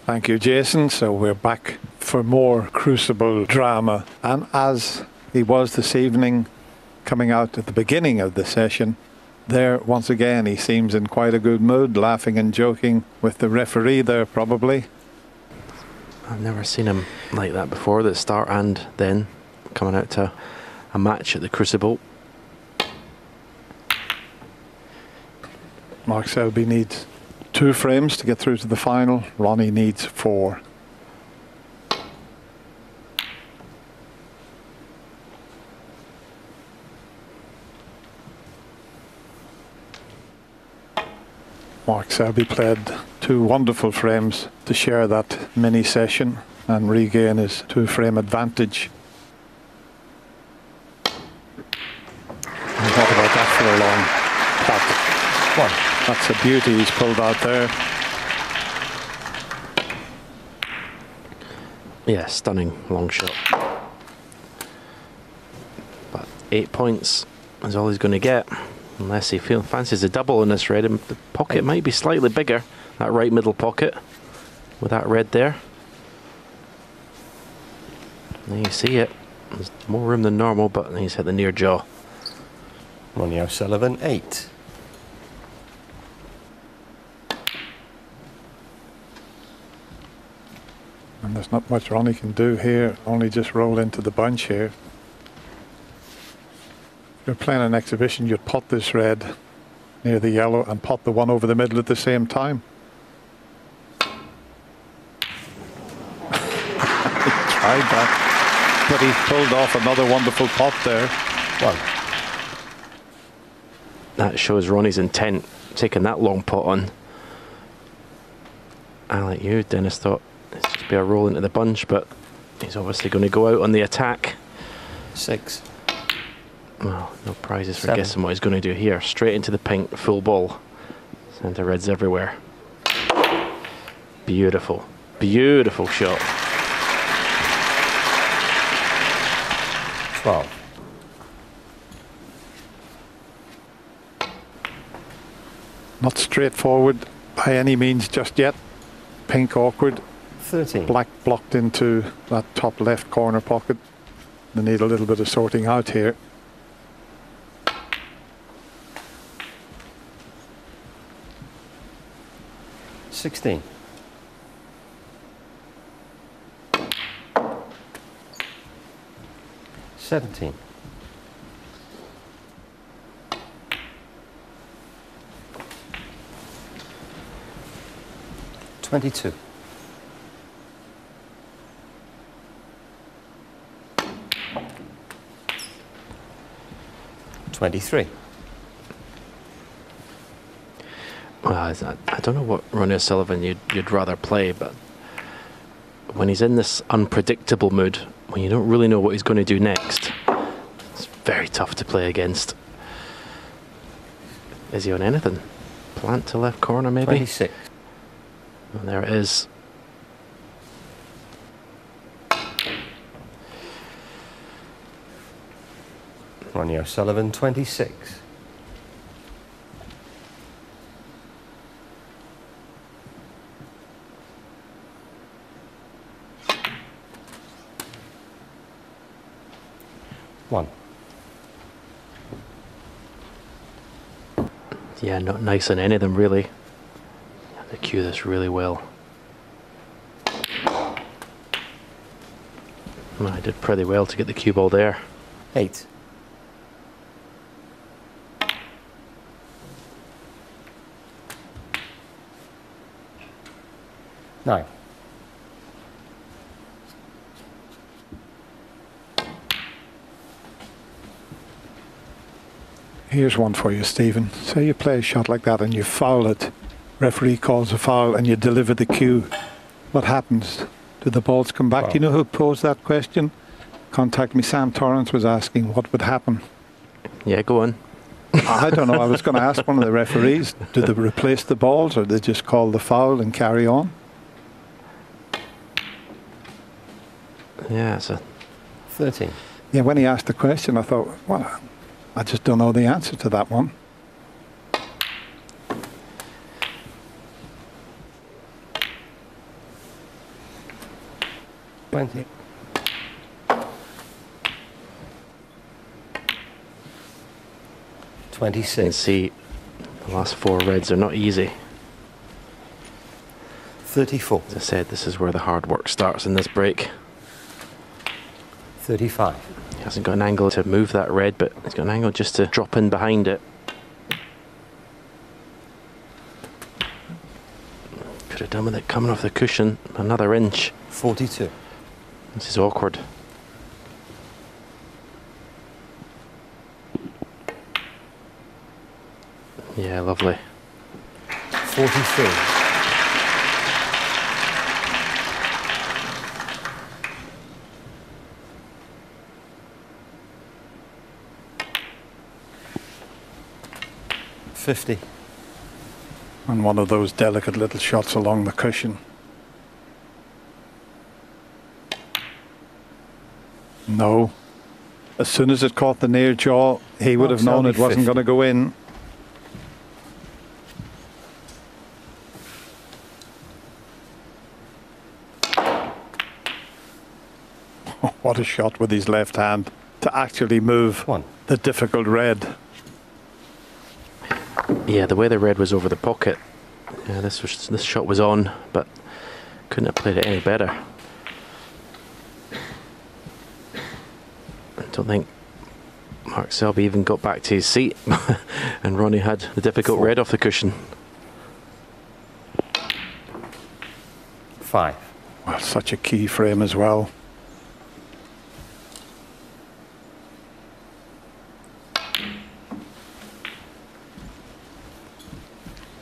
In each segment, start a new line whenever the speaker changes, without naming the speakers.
Thank you, Jason. So we're back for more Crucible drama. And as he was this evening, coming out at the beginning of the session, there once again he seems in quite a good mood, laughing and joking with the referee there probably.
I've never seen him like that before, the start and then coming out to a match at the Crucible.
Mark Selby needs 2 frames to get through to the final. Ronnie needs 4. Mark Selby played 2 wonderful frames to share that mini session and regain his 2-frame advantage. And what about that for a long pot? 1. That's a beauty he's pulled out there.
Yeah, stunning long shot. But 8 points is all he's going to get. Unless he fancies a double in this red. And the pocket might be slightly bigger, that right middle pocket, with that red there. There you see it. There's more room than normal, but he's hit the near jaw.
Ronnie O'Sullivan, 8.
And there's not much Ronnie can do here, only just roll into the bunch here. If you're playing an exhibition, you'd pot this red near the yellow and pot the one over the middle at the same time. He tried that, but he pulled off another wonderful pot there.
1. That shows Ronnie's intent, taking that long pot on. I, like you, Dennis, thought it's just be a roll into the bunch, but he's obviously going to go out on the attack.
6.
Well, no prizes for
7.
guessing what he's going to do here. Straight into the pink, full ball. Centre reds everywhere. Beautiful, beautiful shot.
12.
Not straightforward by any means just yet. Pink awkward.
13.
Black blocked into that top left corner pocket. They need a little bit of sorting out here.
16. 17. 22. 23.
Well, I don't know what Ronnie O'Sullivan you'd rather play, but when he's in this unpredictable mood, when you don't really know what he's going to do next, it's very tough to play against. Is he on anything? Plant to left corner, maybe?
26.
And there it is.
Ronnie O'Sullivan, 26. One.
Yeah, not nice on any of them, really. They cue this really well. Well, I did pretty well to get the cue ball there.
8. 9.
Here's one for you, Stephen. Say you play a shot like that and you foul it. Referee calls a foul and you deliver the cue. What happens? Do the balls come back?
Wow.
Do you know who posed that question? Contact me. Sam Torrance was asking what would happen.
Yeah, go on.
I don't know. I was going to ask one of the referees, do they replace the balls or do they just call the foul and carry on?
Yeah, it's a
13.
Yeah, when he asked the question, I thought, well, I just don't know the answer to that one.
20.
You
26.
can see the last 4 reds are not easy.
34.
As I said, this is where the hard work starts in this break.
35.
He hasn't got an angle to move that red, but he's got an angle just to drop in behind it. Could have done with it coming off the cushion another inch.
42.
This is awkward. Yeah, lovely.
43. $50.
And one of those delicate little shots along the cushion. No. As soon as it caught the near jaw, he would have known it wasn't going to go in. What a shot with his left hand to actually move the difficult red.
Yeah, the way the red was over the pocket, yeah, this shot was on, but couldn't have played it any better. I don't think Mark Selby even got back to his seat, and Ronnie had the difficult red off the cushion.
5.
Well, such a key frame as well.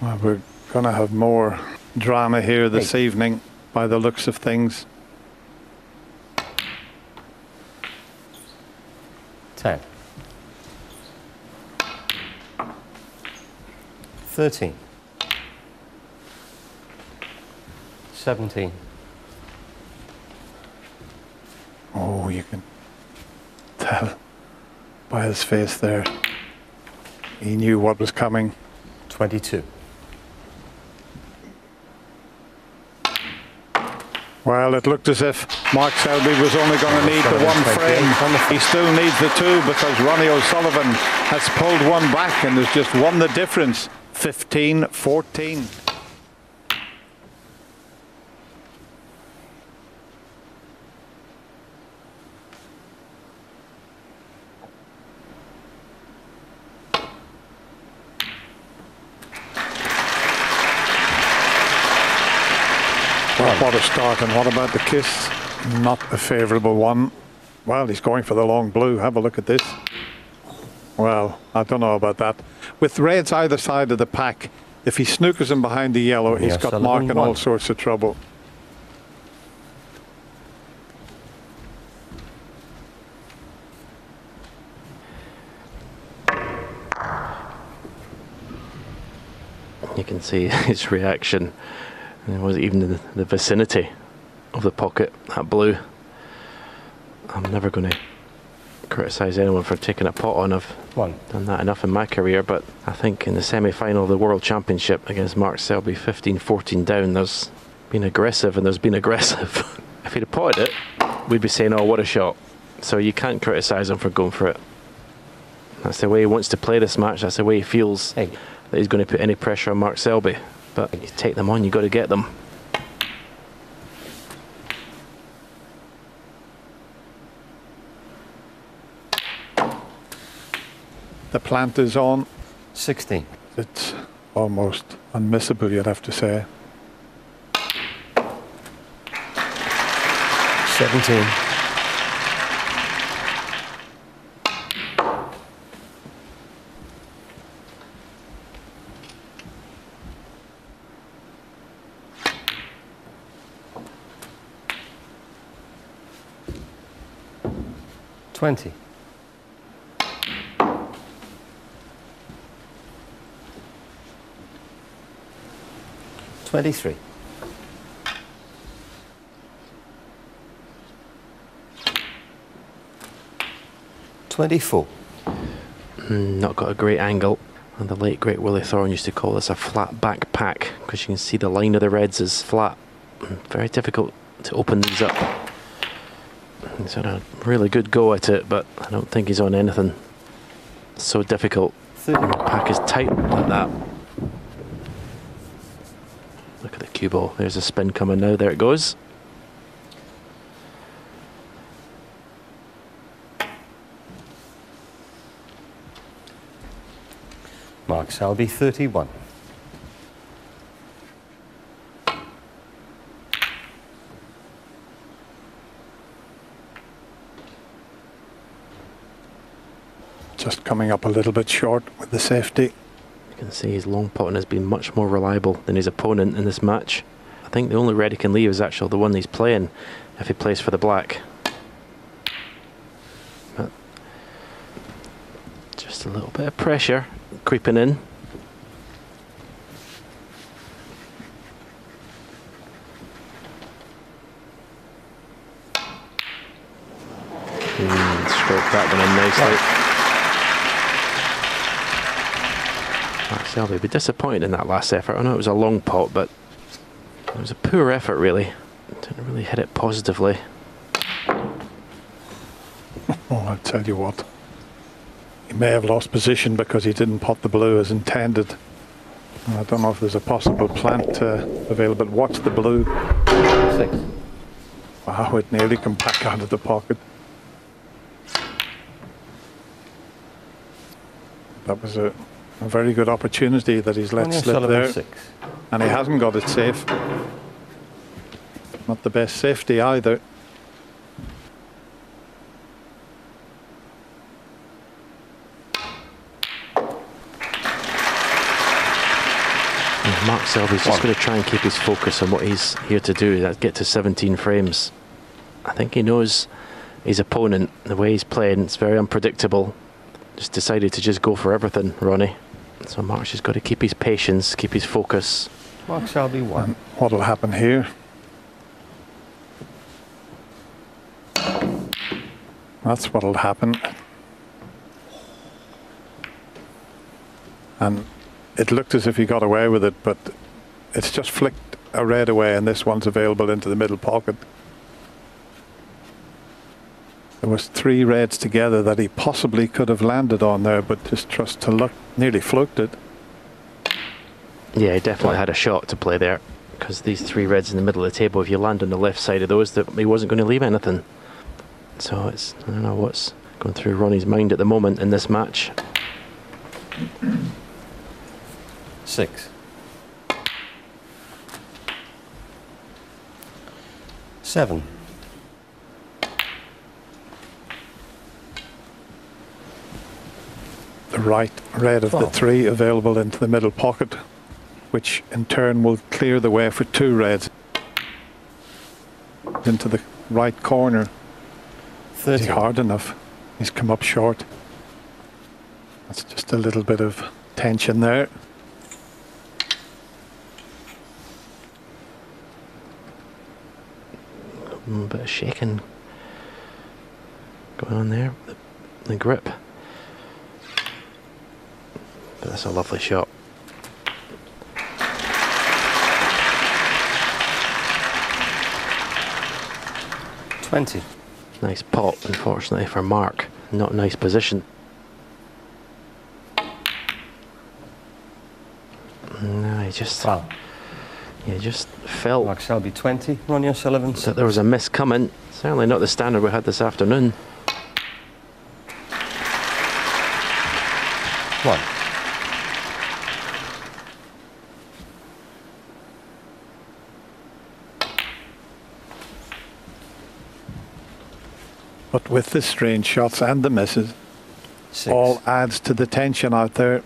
Well, we're going to have more drama here this evening by the looks of things.
10. 13. 17.
Oh, you can tell by his face there. He knew what was coming.
22.
Well, it looked as if Mark Selby was only going to need the one frame. He still needs the two because Ronnie O'Sullivan has pulled one back and there's just one the difference. 15-14. Well, what a start, and what about the kiss? Not a favourable one. Well, he's going for the long blue. Have a look at this. Well, I don't know about that. With reds either side of the pack, if he snookers him behind the yellow, he's got Mark in all sorts of trouble.
You can see his reaction. It wasn't even in the vicinity of the pocket, that blue. I'm never going to criticise anyone for taking a pot on. I've done that enough in my career, but I think in the semi-final of the World Championship against Mark Selby, 15-14 down, there's been aggressive and there's been aggressive. If he'd have potted it, we'd be saying, oh, what a shot. So you can't criticise him for going for it. That's the way he wants to play this match. That's the way he feels that he's going to put any pressure on Mark Selby. But you take them on, you've got to get them.
The plant is on.
16.
It's almost unmissable, you'd have to say.
17. 20. 23. 24.
Not got a great angle. And the late great Willie Thorne used to call this a flat back pack, because you can see the line of the reds is flat. Very difficult to open these up. He's had a really good go at it, but I don't think he's on anything so difficult. The pack is tight like that. Look at the cue ball. There's a spin coming now. There it goes.
Mark Selby, 31.
Just coming up a little bit short with the safety.
You can see his long potting has been much more reliable than his opponent in this match. I think the only red he can leave is actually the one he's playing if he plays for the black. But just a little bit of pressure creeping in. Stroked that one in nicely. Mark Selby will be disappointed in that last effort. I know it was a long pot, but it was a poor effort really. Didn't really hit it positively.
Oh, I'll tell you what. He may have lost position because he didn't pot the blue as intended. I don't know if there's a possible plant available. Watch the blue.
6.
Wow, it nearly come back out of the pocket. That was a very good opportunity that he's let slip there.
6.
And he hasn't got it safe. Not the best safety either.
Mark Selby's just going to try and keep his focus on what he's here to do, that's get to 17 frames. I think he knows his opponent, the way he's playing, it's very unpredictable. Just decided to just go for everything, Ronnie. So Mark's just got to keep his patience, keep his focus.
Mark Selby, 1.
What'll happen here? That's what'll happen. And it looked as if he got away with it, but it's just flicked a red away, and this one's available into the middle pocket. There was 3 reds together that he possibly could have landed on there, but just trust to luck, nearly fluked it.
Yeah, he definitely had a shot to play there, because these 3 reds in the middle of the table, if you land on the left side of those, that he wasn't going to leave anything. So it's, I don't know what's going through Ronnie's mind at the moment in this match.
6. 7.
The right red of the 3 available into the middle pocket, which in turn will clear the way for 2 reds into the right corner.
30.
Is he hard enough? He's come up short. That's just a little bit of tension there.
A bit of shaking going on there. The grip. But that's a lovely shot.
$20.
Nice pot, unfortunately for Mark. Not a nice position. No, he just...
Wow.
He just felt
Mark Selby, 20. Ronnie O'Sullivan, 6.
that there was a miss coming. Certainly not the standard we had this afternoon.
1.
But with the strange shots and the misses,
6.
all adds to the tension out there.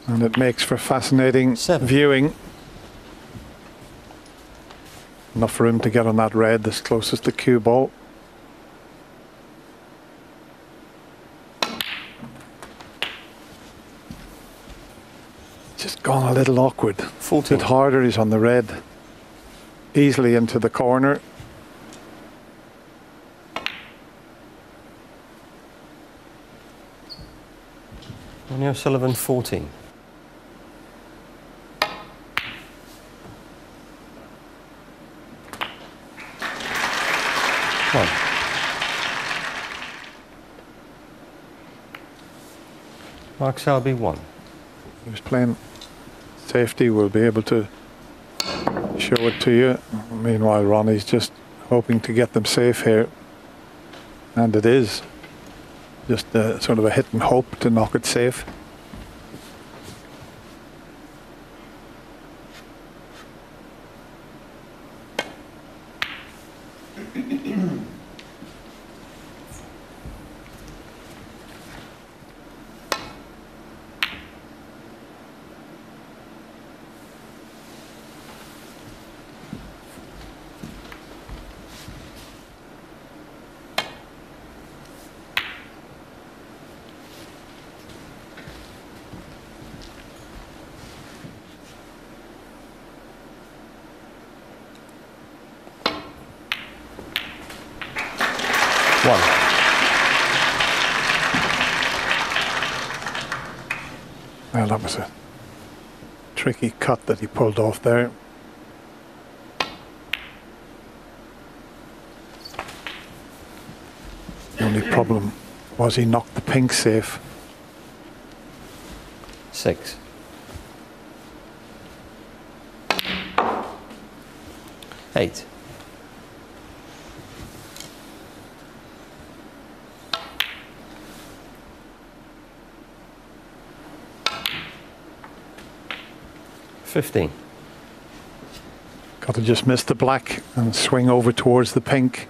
And it makes for fascinating
7.
viewing. Enough room to get on that red, this closest to cue ball. Just gone a little awkward.
14.
A bit harder, he's on the red. Easily into the corner.
Ronnie O'Sullivan, 14. 1. Mark Selby 1.
He was playing safety. We'll be able to show it to you. Meanwhile, Ronnie's just hoping to get them safe here. And it is just sort of a hit and hope to knock it safe. Well, that was a tricky cut that he pulled off there. The only problem was he knocked the pink safe.
6. 8. 15.
Got to just miss the black and swing over towards the pink.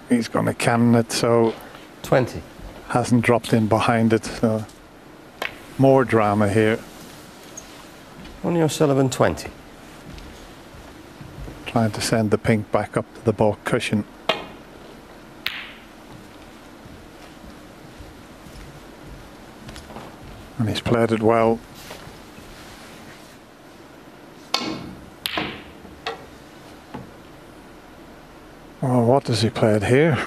He's going to cannon it, so
20.
hasn't dropped in behind it. So more drama here.
Ronnie O'Sullivan 20.
Trying to send the pink back up to the baulk cushion. And he's played it well. Well, what does he play it here?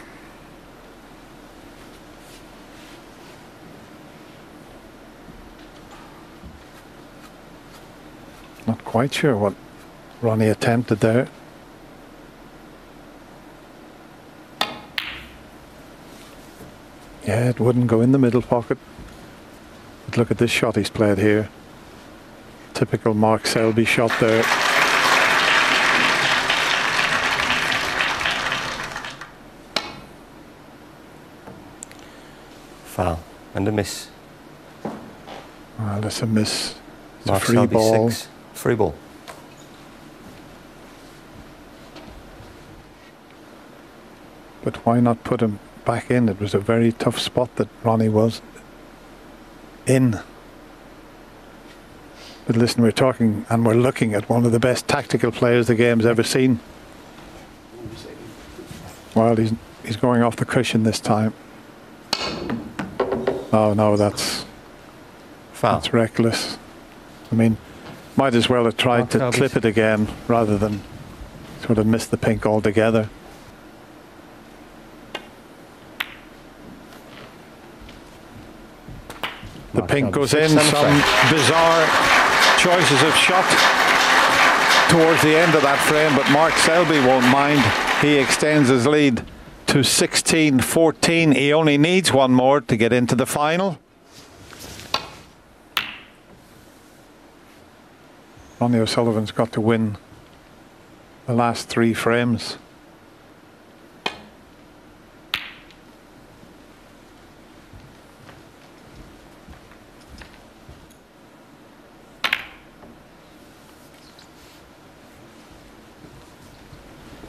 Not quite sure what Ronnie attempted there. Yeah, it wouldn't go in the middle pocket. But look at this shot he's played here. Typical Mark Selby shot there.
Foul and a miss.
Well, that's a miss. It's
Mark
a free
Selby
ball.
6. Free ball.
But why not put him back in? It was a very tough spot that Ronnie was in. But listen, we're talking and we're looking at one of the best tactical players the game's ever seen. Well, he's going off the cushion this time. Oh no, that's
Foul.
that's reckless. I mean, might as well have tried to clip it again rather than sort of miss the pink altogether. The pink goes in. Some bizarre choices of shot towards the end of that frame, but Mark Selby won't mind. He extends his lead to 16-14. He only needs one more to get into the final. Ronnie O'Sullivan's got to win the last 3 frames.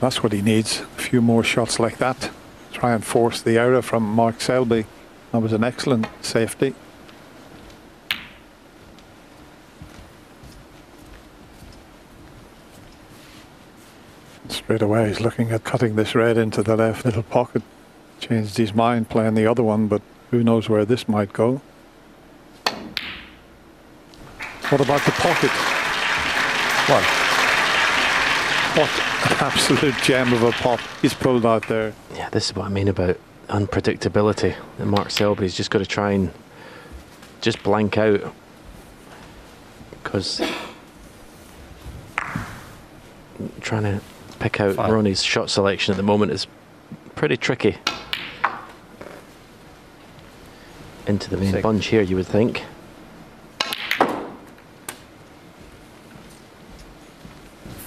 That's what he needs. A few more shots like that. Try and force the error from Mark Selby. That was an excellent safety. Straight away he's looking at cutting this red into the left little pocket. Changed his mind playing the other one, but who knows where this might go. What about the pocket? What an absolute gem of a pop he's pulled out there.
Yeah, this is what I mean about unpredictability. And Mark Selby's just got to try and just blank out, because trying to pick out
5.
Ronnie's shot selection at the moment is pretty tricky. Into the main
6.
bunch here, you would think.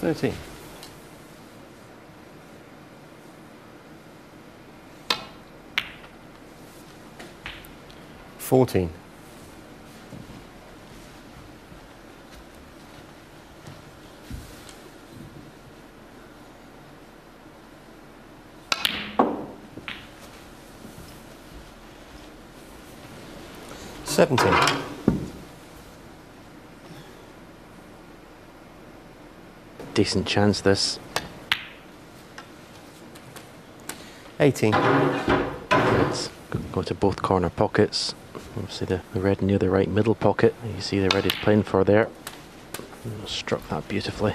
13. 14. 17.
'Decent chance this.
18.
Let's go to both corner pockets. Obviously the red near the right middle pocket. You see the red is playing for there. Struck that beautifully.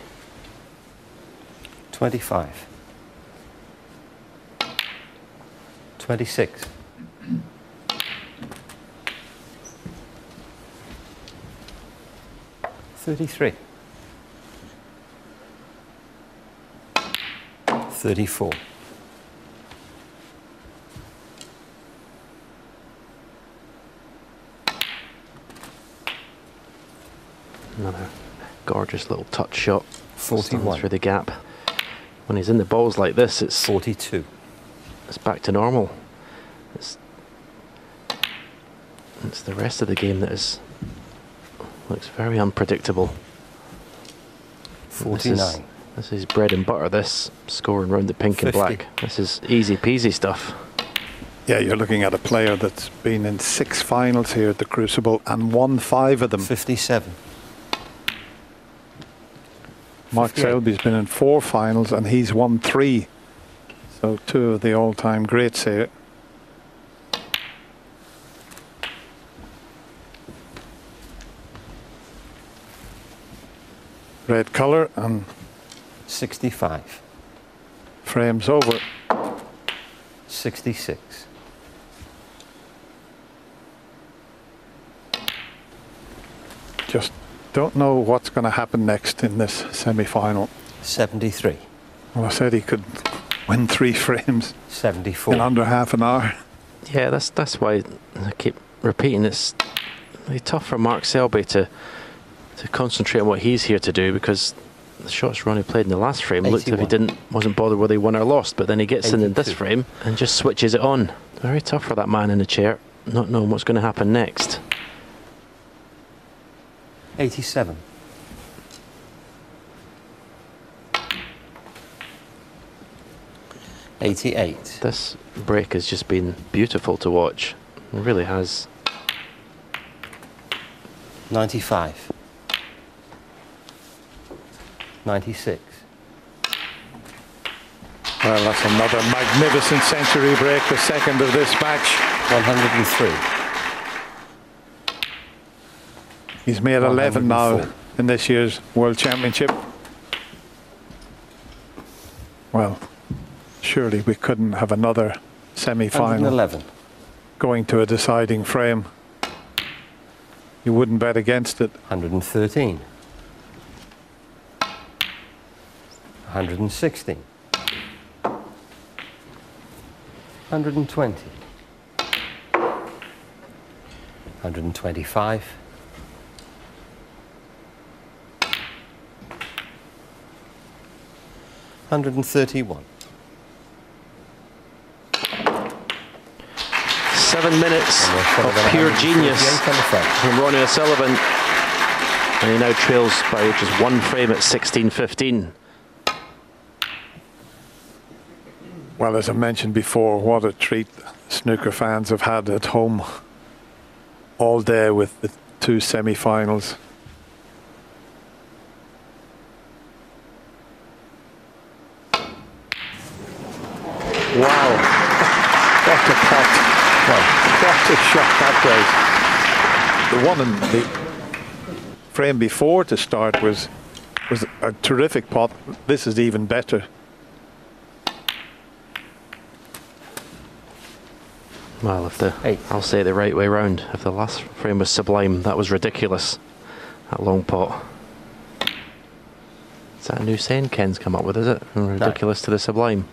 25. 26. 33. 34.
Another gorgeous little touch shot.
41.
Through the gap. When he's in the balls like this, it's
42.
It's back to normal. It's the rest of the game that looks very unpredictable.
49.
This is bread and butter, this scoring round the pink
50.
and black. This is easy peasy stuff.
Yeah, you're looking at a player that's been in 6 finals here at the Crucible and won 5 of them.
57.
Mark
58.
Selby's been in 4 finals and he's won 3. So 2 of the all-time greats here. Red colour and
65.
frames over.
66.
Just don't know what's going to happen next in this semi-final.
73.
Well, I said he could win 3 frames
74.
in under half an hour.
Yeah, that's why I keep repeating. It's really tough for Mark Selby to concentrate on what he's here to do, because the shots Ronnie played in the last frame looked as if he wasn't bothered whether he won or lost, but then he gets in this
82.
frame and just switches it on. Very tough for that man in the chair, not knowing what's going to happen next.
87. 88.
This break has just been beautiful to watch. It really has.
95. 96.
Well, that's another magnificent century break, the second of this match.
103.
He's made 11 now
104.
in this year's World Championship. Well, surely we couldn't have another semi-final
111.
going to a deciding frame. You wouldn't bet against it.
113. 116. 120. 125. 131.
7 minutes of pure genius from Ronnie O'Sullivan, and he now trails by just 1 frame at 16-15.
Well, as I mentioned before, what a treat snooker fans have had at home all day with the 2 semi-finals. Wow, what a pot. Well, what a shot that was. The one in the frame before to start was a terrific pot. This is even better.
Well, I'll say it the right way round. If the last frame was sublime, that was ridiculous. That long pot. Is that a new saying Ken's come up with, is it? From ridiculous to the sublime.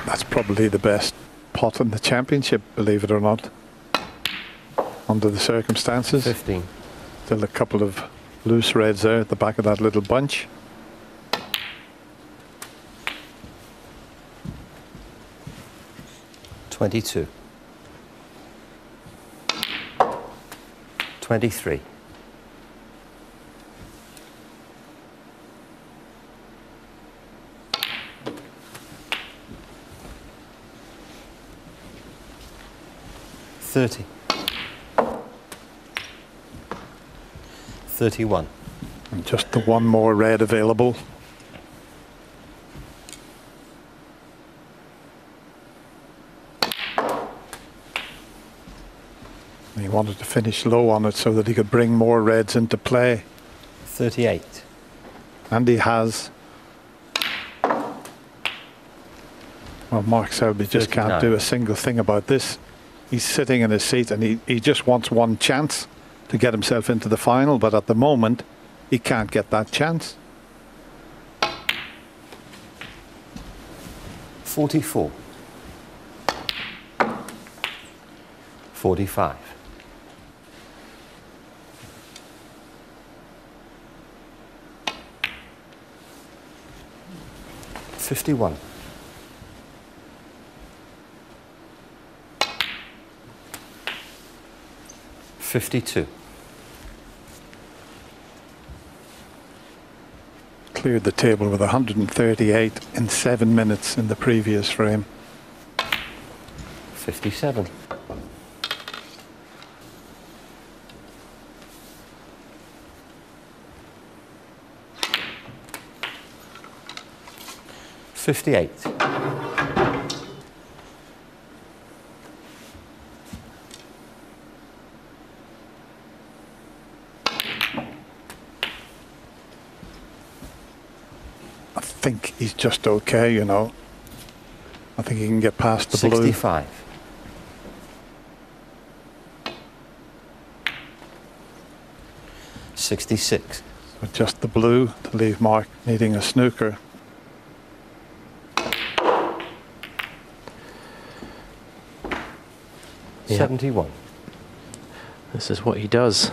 That's probably the best pot in the championship, believe it or not, under the circumstances.
15.
Still a couple of loose reds there at the back of that little bunch.
$22. 23. 30. 31.
And just the one more red available. And he wanted to finish low on it so that he could bring more reds into play.
38.
And he has. Well, Mark Selby just
39.
can't do a single thing about this. He's sitting in his seat and he just wants one chance to get himself into the final, but at the moment he can't get that chance.
44. 45. 51. 52.
Cleared the table with 138 in 7 minutes in the previous frame.
57. 58.
I think he's just okay, you know. I think he can get past the
65.
blue.
66.
So just the blue to leave Mark needing a snooker.
Yeah.
71.
This is what he does.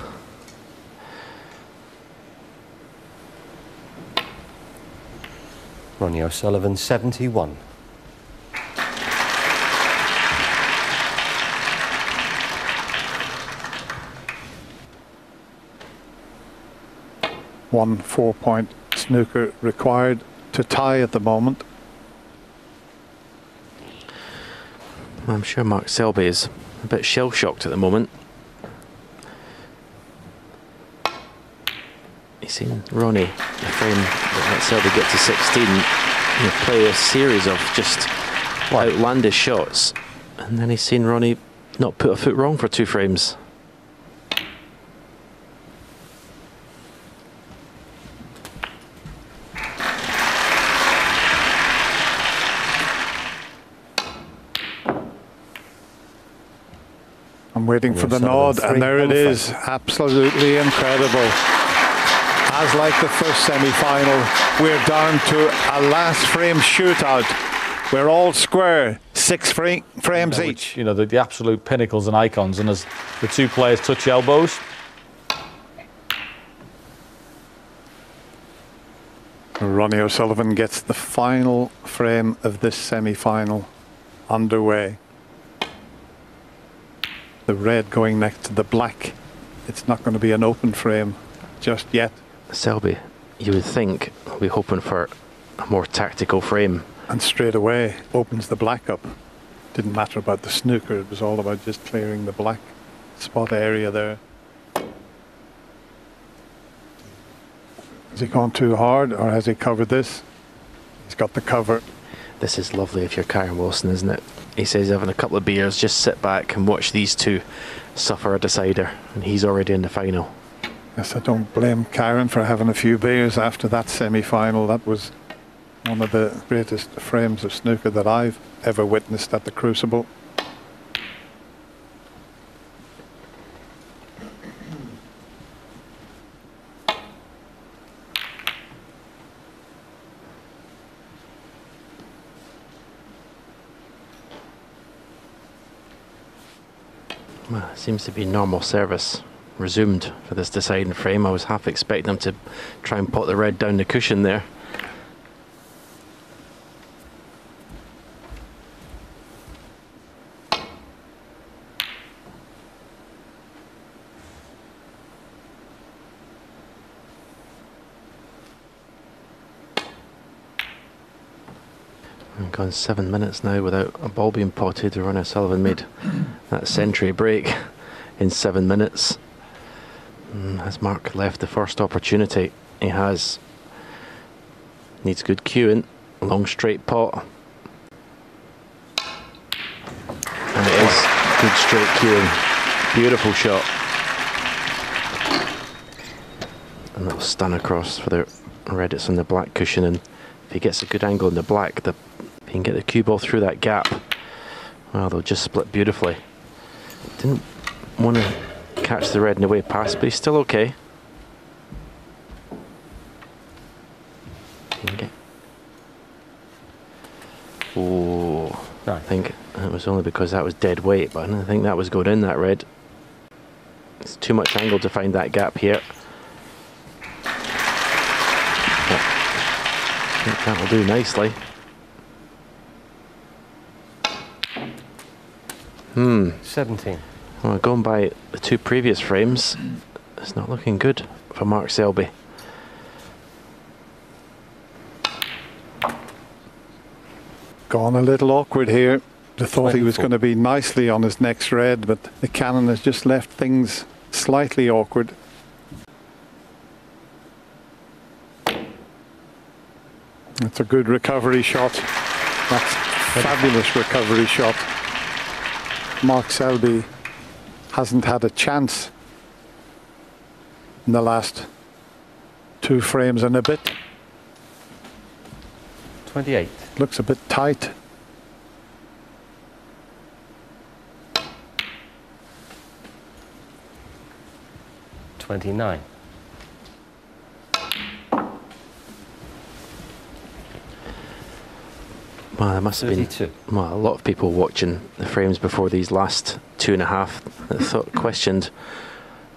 Ronnie O'Sullivan, 71.
One 4-point snooker required to tie at the moment.
I'm sure Mark Selby is a bit shell-shocked at the moment. You've seen Ronnie, the frame that let Selby get to 16, play a series of just outlandish shots, and then he's seen Ronnie not put a foot wrong for 2 frames.
I'm waiting for the nod, and there it is. Absolutely incredible. As like the first semi-final, we're down to a last frame shootout. We're all square, 6 frames each.
You know, the absolute pinnacles and icons, and as the 2 players touch elbows.
Ronnie O'Sullivan gets the final frame of this semi-final underway. The red going next to the black. It's not going to be an open frame just yet.
Selby, you would think, we'll be hoping for a more tactical frame.
And straight away opens the black up. Didn't matter about the snooker, it was all about just clearing the black spot area there. Has he gone too hard, or has he covered this? He's got the cover.
This is lovely if you're Karen Wilson, isn't it? He says having a couple of beers, just sit back and watch these 2 suffer a decider, and he's already in the final.
Yes, I don't blame Karen for having a few beers after that semi-final. That was One of the greatest frames of snooker that I've ever witnessed at the Crucible.
Well, it seems to be normal service resumed for this deciding frame. I was half expecting them to try and pot the red down the cushion there. We've gone 7 minutes now without a ball being potted. Ronnie O'Sullivan made that century break in 7 minutes. Has Mark left the first opportunity? He has. Needs good cueing. Long straight pot. And it is good straight cueing. Beautiful shot. And that'll stun across for the red. It's on the black cushion, and if he gets a good angle in the black, if he can get the cue ball through that gap, well, they'll just split beautifully. Didn't want to catch the red in the way past, but he's still okay. Oh, I think it was only because that was dead weight, but I don't think that was going in, that red. It's too much angle to find that gap here. But I think that'll do nicely.
17.
Well, going by the two previous frames, it's not looking good for Mark Selby.
Gone a little awkward here. I thought
24.
he was going to be nicely on his next red, but the cannon has just left things slightly awkward. That's a good recovery shot. That's fabulous recovery shot. Mark Selby hasn't had a chance in the last 2 frames and a bit.
28.
Looks a bit tight.
$29.
Well, there must have been a lot of people watching the frames before these last 2.5 that questioned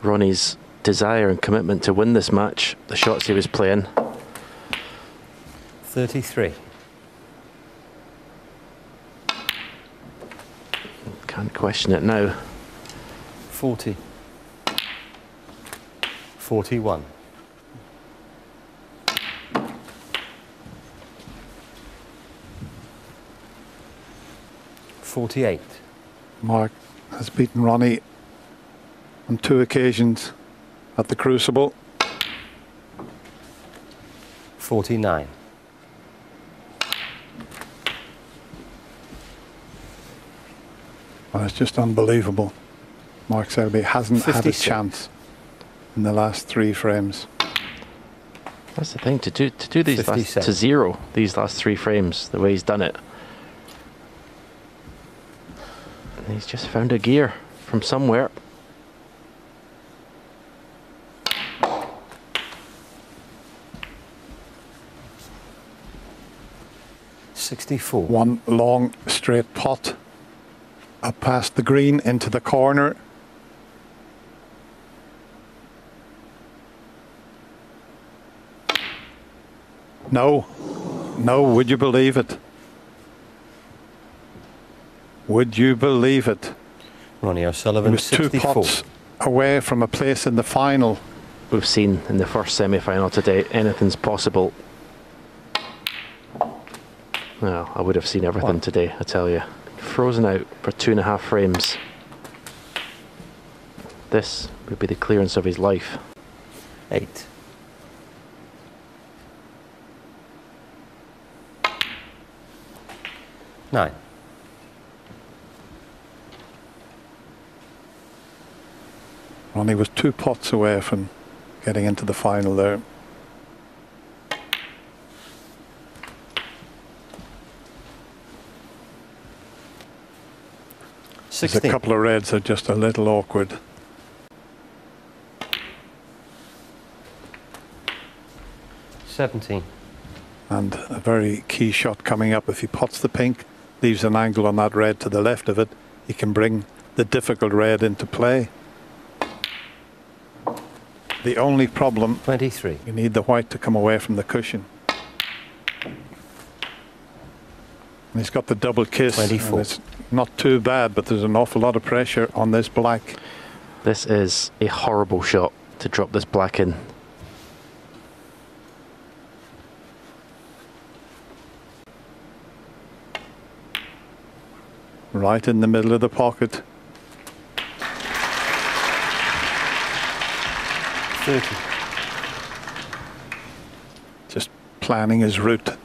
Ronnie's desire and commitment to win this match, the shots he was playing.
33.
Can't question it now.
40. 41. $48.
Mark has beaten Ronnie on 2 occasions at the Crucible.
49.
Well, it's just unbelievable. Mark Selby hasn't
56.
had a chance in the last 3 frames.
That's the thing, to do these last,
57.
to zero these last 3 frames the way he's done it. And he's just found a gear from somewhere.
$64.
One long straight pot up past the green into the corner. No, would you believe it? Would you believe it?
Ronnie
He
O'Sullivan,
was 2
64.
pots away from a place in the final.
We've seen in the first semi-final today, anything's possible. Well, I would have seen everything today, I tell you. Frozen out for 2.5 frames. This would be the clearance of his life.
8. $9.
Ronnie was 2 pots away from getting into the final there. There's
16.
a couple of reds that are just a little awkward.
17.
And a very key shot coming up. If he pots the pink, leaves an angle on that red to the left of it, he can bring the difficult red into play. The only problem,
23.
you need the white to come away from the cushion. And he's got the double kiss.
24.
It's not too bad, but there's an awful lot of pressure on this black.
This is a horrible shot to drop this black in.
Right in the middle of the pocket.
30.
Just planning his route.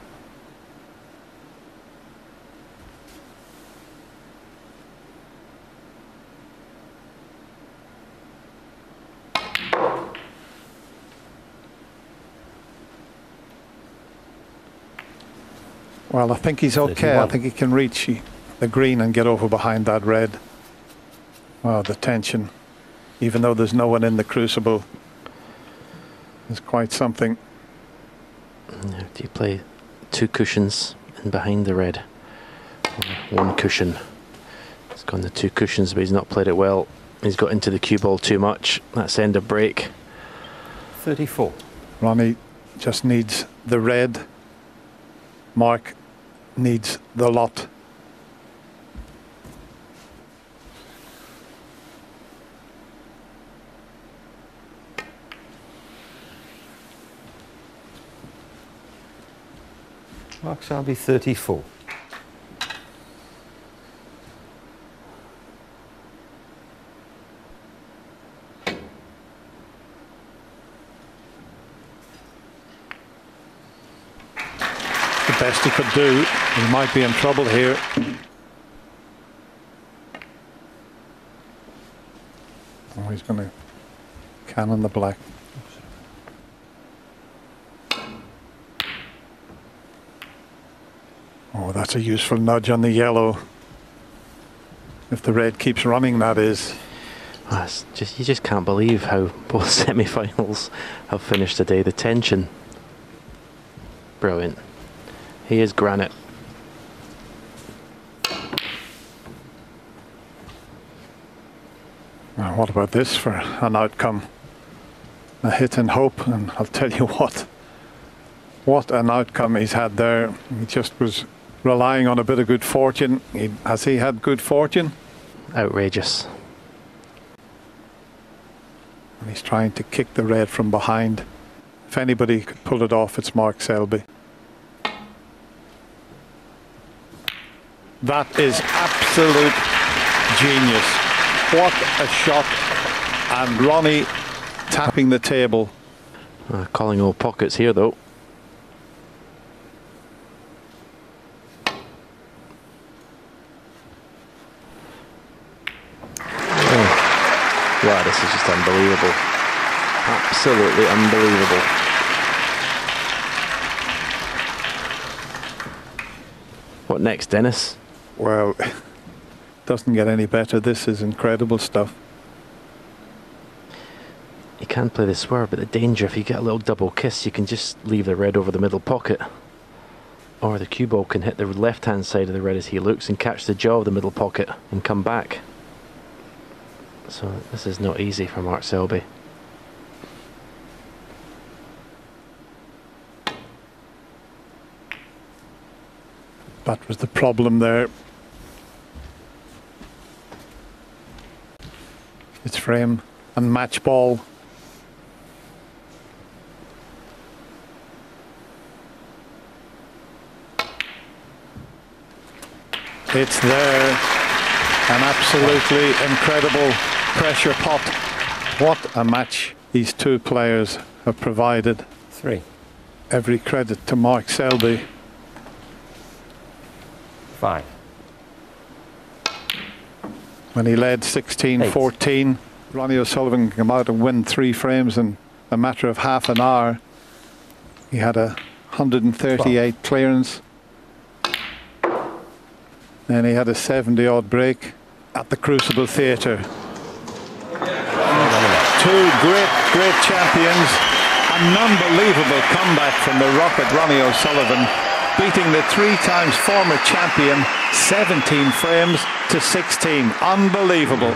Well, I think he's okay.
31.
I think he can reach the green and get over behind that red. Oh, the tension. Even though there's no one in the crucible, is quite something.
Now, do you play 2 cushions in behind the red? Or 1 cushion. He's gone the 2 cushions, but he's not played it well. He's got into the cue ball too much. That's end of break.
34.
Ronnie just needs the red. Mark needs the lot.
Mark Selby, 34.
The best he could do. He might be in trouble here. Oh, he's going to cannon the black. Oh, that's a useful nudge on the yellow. If the red keeps running, that is.
Oh, it's just, you just can't believe how both semi-finals have finished today. The tension. Brilliant. He is granite.
Now, what about this for an outcome? A hit and hope, and I'll tell you what an outcome he's had there. He just was relying on a bit of good fortune. Has he had good fortune?
Outrageous.
And he's trying to kick the red from behind. If anybody could pull it off, it's Mark Selby. That is absolute genius. What a shot. And Ronnie tapping the table.
Calling all pockets here though. Wow, this is just unbelievable. Absolutely unbelievable. What next, Dennis?
Well, doesn't get any better. This is incredible stuff.
You can play the swerve, but the danger, if you get a little double kiss, you can just leave the red over the middle pocket. Or the cue ball can hit the left-hand side of the red as he looks and catch the jaw of the middle pocket and come back. So this is not easy for Mark Selby.
That was the problem there. It's frame and match ball. It's there. An absolutely incredible pressure pot. What a match these two players have provided.
3.
Every credit to Mark Selby.
5.
When he led 16-14, Ronnie O'Sullivan came out and win 3 frames in a matter of half an hour. He had a 138 clearance. Then he had a 70-odd break. at the Crucible Theatre. Two great champions. An unbelievable comeback from the Rocket Ronnie O'Sullivan, beating the 3 times former champion 17 frames to 16. Unbelievable.